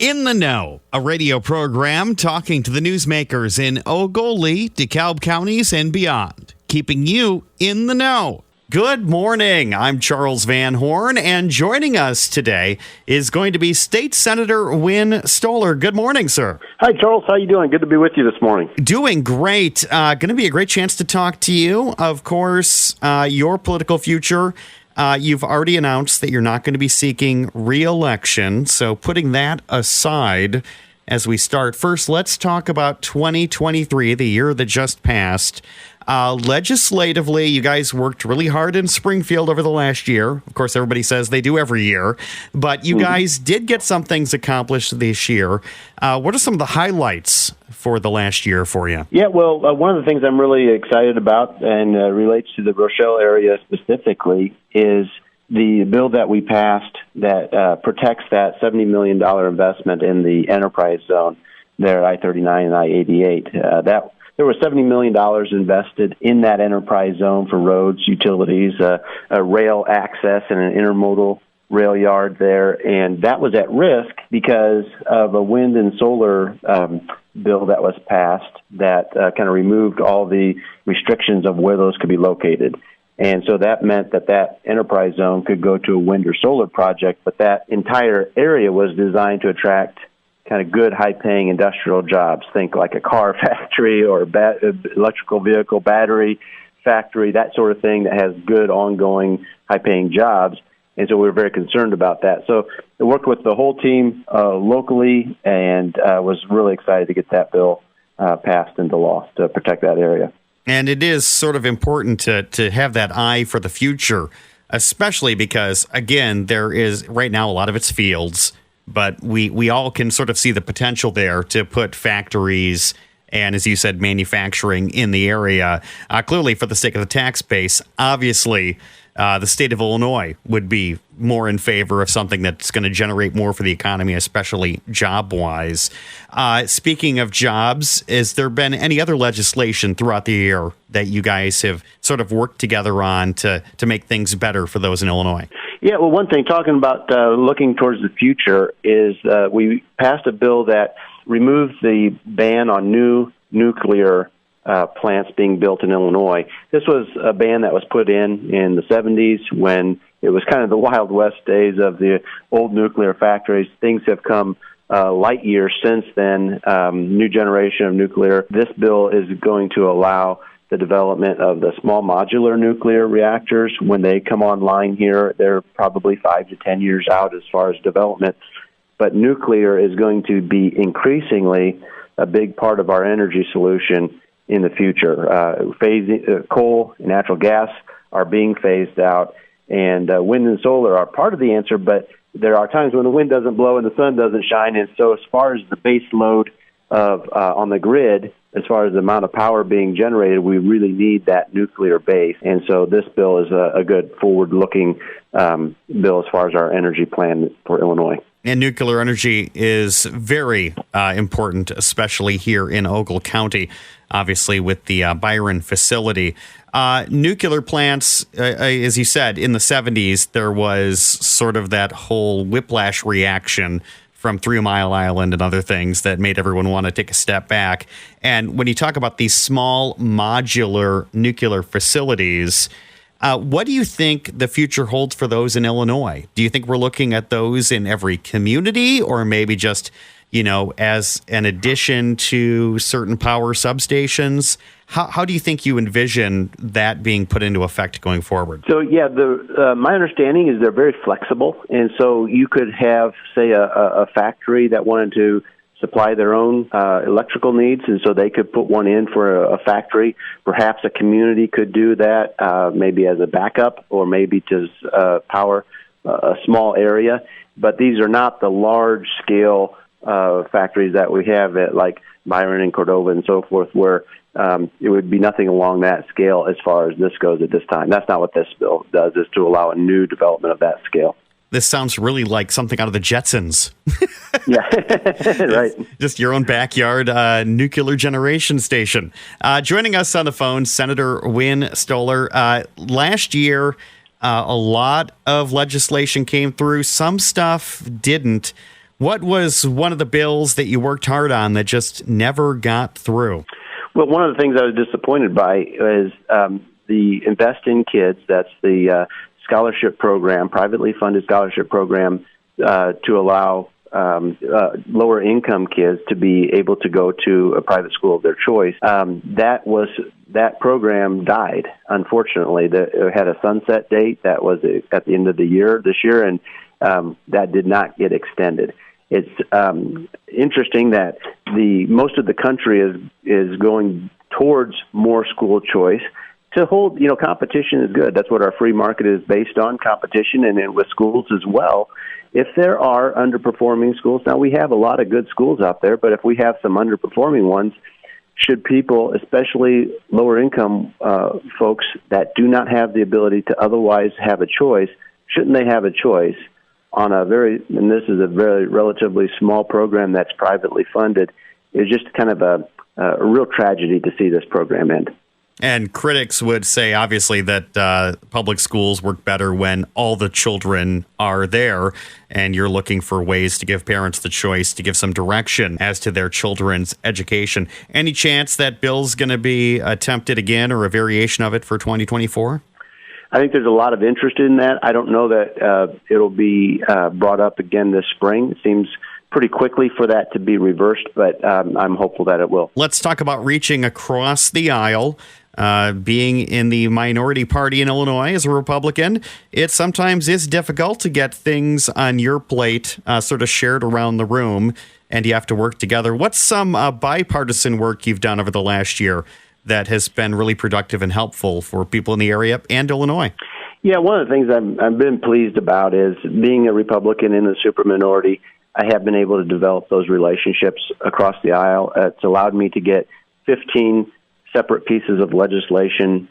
In the Know, a radio program talking to the newsmakers in Ogle, Lee, DeKalb counties, and beyond, keeping you in the know. Good morning. I'm Charles Van Horn, and joining us today is going to be State Senator Win Stoller. Good morning, sir. Hi, Charles. How you doing? Good to be with you this morning. Doing great. Going to be a great chance to talk to you. Of course, your political future. You've already announced that you're not going to be seeking re-election. So putting that aside as we start, first, let's talk about 2023, the year that just passed. Legislatively, you guys worked really hard in Springfield over the last year. Of course, everybody says they do every year, but you guys did get some things accomplished this year. What are some of the highlights for the last year for you? Yeah, well, one of the things I'm really excited about and relates to the Rochelle area specifically is the bill that we passed that protects that $70 million investment in the enterprise zone there at I-39 and I-88. There was $70 million invested in that enterprise zone for roads, utilities, a rail access, and an intermodal rail yard there. And that was at risk because of a wind and solar bill that was passed that kind of removed all the restrictions of where those could be located. And so that meant that enterprise zone could go to a wind or solar project, but that entire area was designed to attract kind of good, high-paying industrial jobs. Think like a car factory or electrical vehicle battery factory, that sort of thing that has good, ongoing, high-paying jobs. And so we were very concerned about that. So I worked with the whole team locally and was really excited to get that bill passed into law to protect that area. And it is sort of important to have that eye for the future, especially because, again, there is right now a lot of it's fields. But we all can sort of see the potential there to put factories and, as you said, manufacturing in the area. Clearly, for the sake of the tax base, obviously, the state of Illinois would be more in favor of something that's going to generate more for the economy, especially job-wise. Speaking of jobs, has there been any other legislation throughout the year that you guys have sort of worked together on to make things better for those in Illinois? Yeah, well, one thing, talking about looking towards the future, is we passed a bill that removed the ban on new nuclear plants being built in Illinois. This was a ban that was put in the 70s when it was kind of the Wild West days of the old nuclear factories. Things have come light years since then, new generation of nuclear. This bill is going to allow the development of the small modular nuclear reactors. When they come online here, they're probably 5 to 10 years out as far as development. But nuclear is going to be increasingly a big part of our energy solution in the future. Coal and natural gas are being phased out, and wind and solar are part of the answer, but there are times when the wind doesn't blow and the sun doesn't shine. And so as far as the base load of on the grid, as far as the amount of power being generated, we really need that nuclear base. And so this bill is a good forward-looking bill as far as our energy plan for Illinois. And nuclear energy is very important, especially here in Ogle County, obviously with the Byron facility. Nuclear plants, as you said, in the 70s, there was sort of that whole whiplash reaction from 3 Mile Island and other things that made everyone want to take a step back. And when you talk about these small modular nuclear facilities, what do you think the future holds for those in Illinois? Do you think we're looking at those in every community, or maybe just, as an addition to certain power substations? How do you think you envision that being put into effect going forward? So, yeah, my understanding is they're very flexible. And so you could have, say, a factory that wanted to supply their own electrical needs, and so they could put one in for a factory. Perhaps a community could do that, maybe as a backup, or maybe to power a small area. But these are not the large-scale factories that we have at, like, Byron and Cordova and so forth, where it would be nothing along that scale as far as this goes at this time. That's not what this bill does, is to allow a new development of that scale. This sounds really like something out of the Jetsons. Yeah, right. Just your own backyard nuclear generation station. Joining us on the phone, Senator Win Stoller. Last year, a lot of legislation came through. Some stuff didn't. What was one of the bills that you worked hard on that just never got through? Well, one of the things I was disappointed by is the Invest in Kids. That's the scholarship program, privately funded scholarship program to allow lower income kids to be able to go to a private school of their choice. That program died, unfortunately. It had a sunset date that was at the end of the year this year, and that did not get extended. It's interesting that most of the country is going towards more school choice. To hold, competition is good. That's what our free market is based on, competition, and with schools as well. If there are underperforming schools, now we have a lot of good schools out there, but if we have some underperforming ones, should people, especially lower income folks that do not have the ability to otherwise have a choice, shouldn't they have a choice on and this is a very relatively small program that's privately funded? It's just kind of a real tragedy to see this program end. And critics would say, obviously, that public schools work better when all the children are there, and you're looking for ways to give parents the choice to give some direction as to their children's education. Any chance that bill's going to be attempted again or a variation of it for 2024? I think there's a lot of interest in that. I don't know that it'll be brought up again this spring. It seems pretty quickly for that to be reversed, but I'm hopeful that it will. Let's talk about reaching across the aisle. Being in the minority party in Illinois as a Republican, it sometimes is difficult to get things on your plate sort of shared around the room, and you have to work together. What's some bipartisan work you've done over the last year that has been really productive and helpful for people in the area and Illinois? Yeah, one of the things I've been pleased about is being a Republican in the superminority. I have been able to develop those relationships across the aisle. It's allowed me to get 15 separate pieces of legislation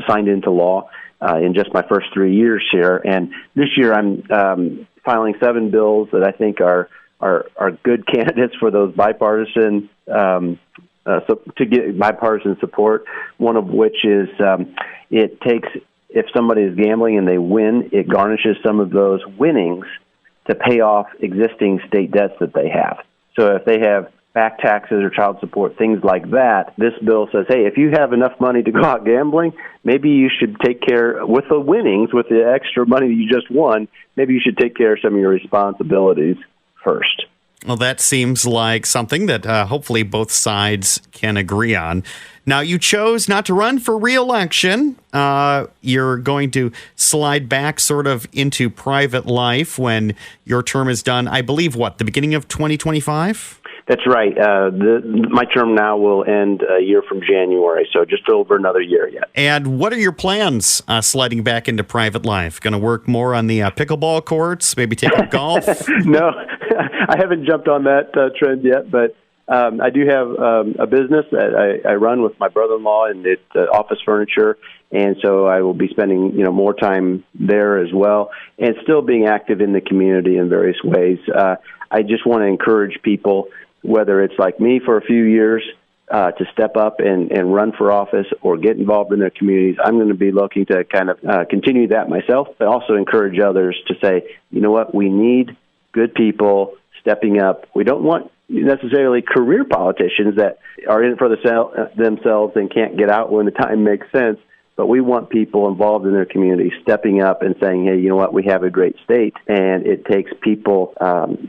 signed into law in just my first 3 years here. And this year I'm filing 7 bills that I think are good candidates for those bipartisan to get bipartisan support. One of which is if somebody is gambling and they win, it garnishes some of those winnings to pay off existing state debts that they have. So if they have back taxes or child support, things like that, this bill says, hey, if you have enough money to go out gambling, maybe you should take care, with the winnings, with the extra money that you just won, maybe you should take care of some of your responsibilities first. Well, that seems like something that hopefully both sides can agree on. Now, you chose not to run for re-election. You're going to slide back sort of into private life when your term is done, I believe, the beginning of 2025? That's right. My term now will end a year from January, so just over another year yet. And what are your plans sliding back into private life? Going to work more on the pickleball courts, maybe take up golf? No, I haven't jumped on that trend yet, but I do have a business that I run with my brother-in-law, and it's office furniture, and so I will be spending more time there as well, and still being active in the community in various ways. I just want to encourage people, whether it's like me for a few years, to step up and run for office or get involved in their communities. I'm going to be looking to kind of continue that myself, but also encourage others to say, you know what, we need good people stepping up. We don't want necessarily career politicians that are in it for themselves and can't get out when the time makes sense, but we want people involved in their community stepping up and saying, hey, you know what, we have a great state, and it takes people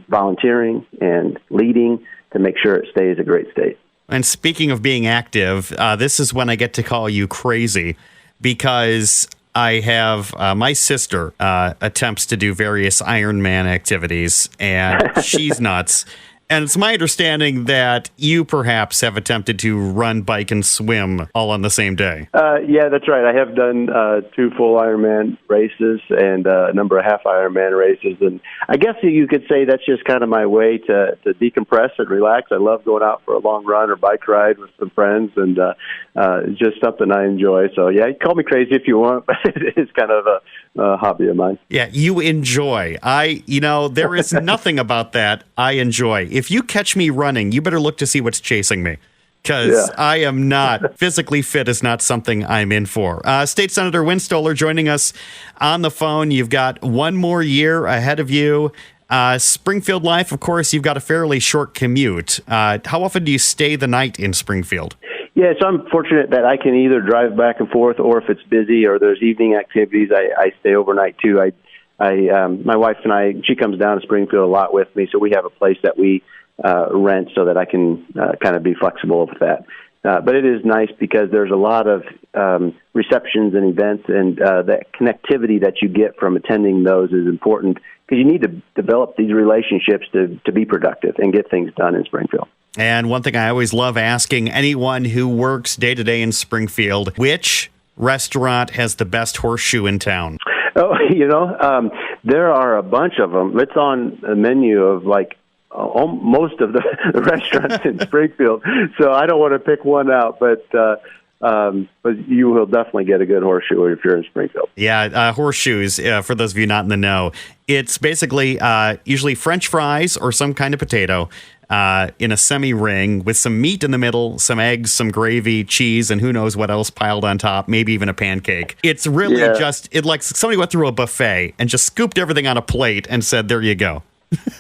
volunteering and leading to make sure it stays a great state. And speaking of being active, this is when I get to call you crazy, because I have my sister attempts to do various Ironman activities, and she's nuts. And it's my understanding that you perhaps have attempted to run, bike, and swim all on the same day. Yeah, that's right. I have done 2 full Ironman races and a number of half Ironman races. And I guess you could say that's just kind of my way to decompress and relax. I love going out for a long run or bike ride with some friends, and it's just something I enjoy. So, yeah, call me crazy if you want, but it's kind of a hobby of mine. Yeah, you enjoy. There is nothing about that I enjoy. If you catch me running, you better look to see what's chasing me, because I am not physically fit is not something I'm in for. State Senator Win Stoller joining us on the phone. You've got one more year ahead of you. Springfield life, of course, you've got a fairly short commute. How often do you stay the night in Springfield? Yeah, so I'm fortunate that I can either drive back and forth, or if it's busy or there's evening activities, I stay overnight too. My wife and she comes down to Springfield a lot with me, so we have a place that we rent so that I can kind of be flexible with that. But it is nice because there's a lot of receptions and events, and that connectivity that you get from attending those is important because you need to develop these relationships to be productive and get things done in Springfield. And one thing I always love asking anyone who works day-to-day in Springfield, which restaurant has the best horseshoe in town? Oh, there are a bunch of them. It's on a menu of most of the restaurants in Springfield. So I don't want to pick one out, but you will definitely get a good horseshoe if you're in Springfield. Yeah, horseshoes, for those of you not in the know, it's basically usually French fries or some kind of potato in a semi-ring with some meat in the middle, some eggs, some gravy, cheese, and who knows what else piled on top, maybe even a pancake. It's really like somebody went through a buffet and just scooped everything on a plate and said, there you go.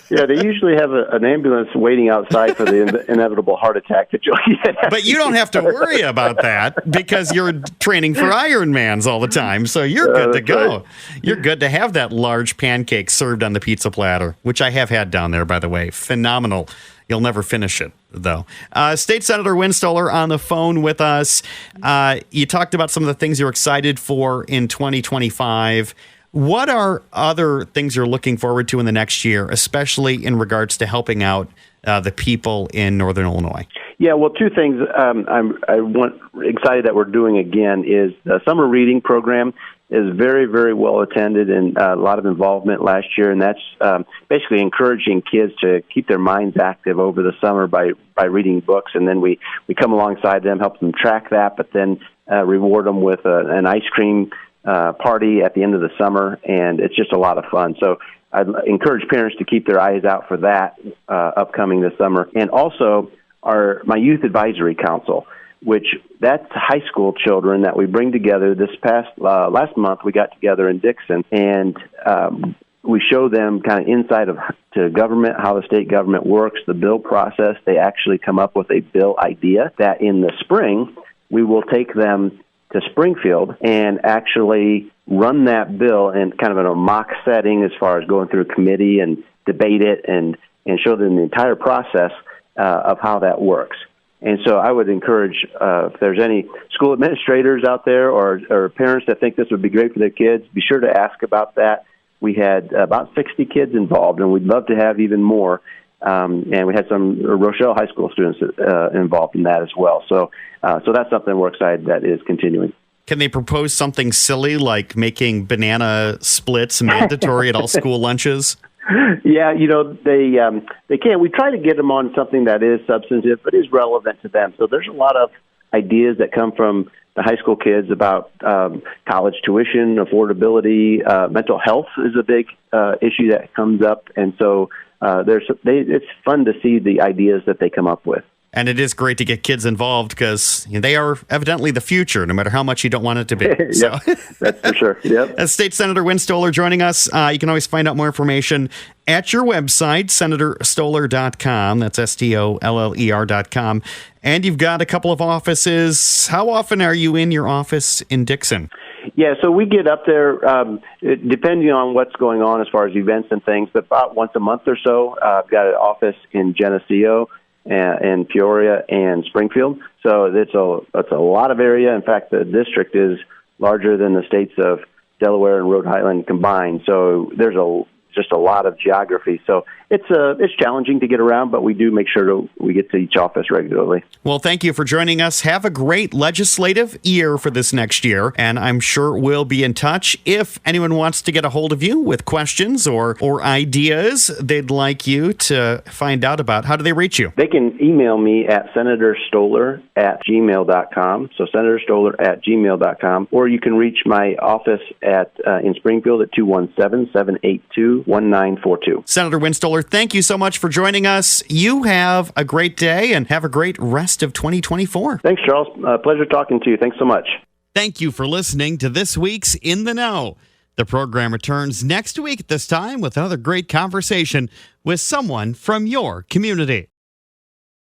Yeah, they usually have an ambulance waiting outside for the inevitable heart attack that you'll get. But you don't have to worry about that because you're training for Ironmans all the time, so you're good to go. Right. You're good to have that large pancake served on the pizza platter, which I have had down there, by the way. Phenomenal. You'll never finish it, though. State Senator Win Stoller on the phone with us. You talked about some of the things you're excited for in 2025. What are other things you're looking forward to in the next year, especially in regards to helping out the people in Northern Illinois? Yeah, well, two things I'm excited that we're doing again is the summer reading program is very, very well attended and a lot of involvement last year, and that's basically encouraging kids to keep their minds active over the summer by reading books, and then we come alongside them, help them track that, but then reward them with an ice cream party at the end of the summer, and it's just a lot of fun. So I'd encourage parents to keep their eyes out for that upcoming this summer. And also my Youth Advisory Council, which that's high school children that we bring together. This last month we got together in Dixon, and we show them kind of insight to government, how the state government works, the bill process. They actually come up with a bill idea that in the spring we will take them to Springfield and actually run that bill in kind of in a mock setting as far as going through committee and debate it and show them the entire process of how that works. And so I would encourage if there's any school administrators out there or parents that think this would be great for their kids, be sure to ask about that. We had about 60 kids involved, and we'd love to have even more. And we had some Rochelle High School students involved in that as well. So that's something we're excited that is continuing. Can they propose something silly like making banana splits mandatory at all school lunches? Yeah, they can. We try to get them on something that is substantive but is relevant to them. So there's a lot of ideas that come from the high school kids about college tuition, affordability, mental health is a big issue that comes up, and so it's fun to see the ideas that they come up with. And it is great to get kids involved because they are evidently the future, no matter how much you don't want it to be. So. Yep, that's for sure. Yep. As State Senator Win Stoller joining us, you can always find out more information at your website, senatorstoller.com. That's STOLLER.com. And you've got a couple of offices. How often are you in your office in Dixon? Yeah, so we get up there, depending on what's going on as far as events and things, but about once a month or so. I've got an office in Geneseo and Peoria and Springfield. So it's a lot of area. In fact, the district is larger than the states of Delaware and Rhode Island combined. So there's just a lot of geography. So it's challenging to get around, but we do make sure we get to each office regularly. Well, thank you for joining us. Have a great legislative year for this next year, and I'm sure we'll be in touch. If anyone wants to get a hold of you with questions or ideas they'd like you to find out about, how do they reach you? They can email me at senatorstoller@gmail.com, so senatorstoller@gmail.com, or you can reach my office in Springfield at 217-782-1942. Senator Win Stoller, thank you so much for joining us. You have a great day and have a great rest of 2024. Thanks, Charles. Pleasure talking to you. Thanks so much. Thank you for listening to this week's In the Know. The program returns next week at this time with another great conversation with someone from your community.